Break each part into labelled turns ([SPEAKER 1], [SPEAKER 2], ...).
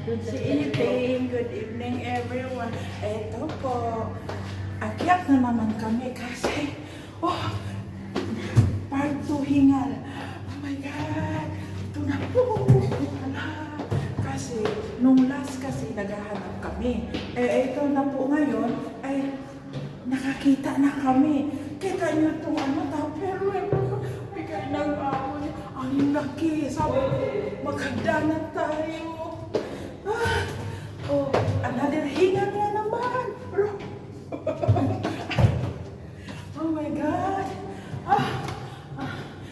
[SPEAKER 1] Si Iting, good evening everyone. Eto po, akyat na naman kami kasi, part 2 hingal. Oh my God, ito na po. Ala, kasi, nung last kasi naghahanap kami. Ito na po ngayon, ay nakakita na kami. Kita niyo itong pero may kayo ng ahon. Ang laki, sabi ko, magkagdanan tayo. Another hinga na naman, bro. Oh my God.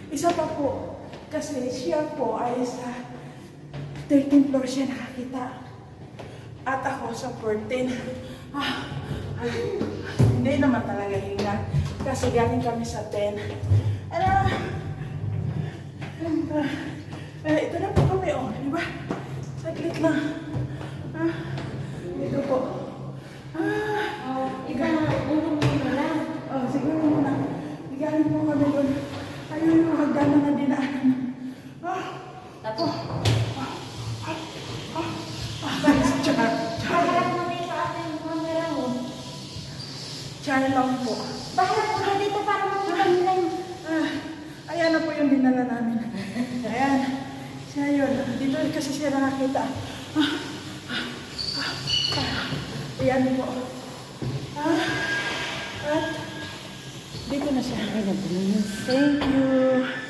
[SPEAKER 1] Isa pa po, kasi siya po ay sa 13th floor siya nakakita. At ako sa 14. Hindi naman talaga hinga. Kasi galing kami sa 10. Ito na po kami, di ba? Saglit lang. Ito po.
[SPEAKER 2] Ikaw na, ulo mo lang.
[SPEAKER 1] Siguro muna. Galing po kami doon. Ayun yung hagdanan na dinaanan.
[SPEAKER 2] Tapos,
[SPEAKER 1] Char
[SPEAKER 2] mo na yung paano yung camera mo.
[SPEAKER 1] lang po.
[SPEAKER 2] Bahala mo na dito para makita nila yung...
[SPEAKER 1] Ayan na po yung dinala namin. Ayan. Siya yun. Dito kasi siya nakakita. Ayan po. At dito na siya.
[SPEAKER 2] Ay, nabulong.
[SPEAKER 1] Thank you.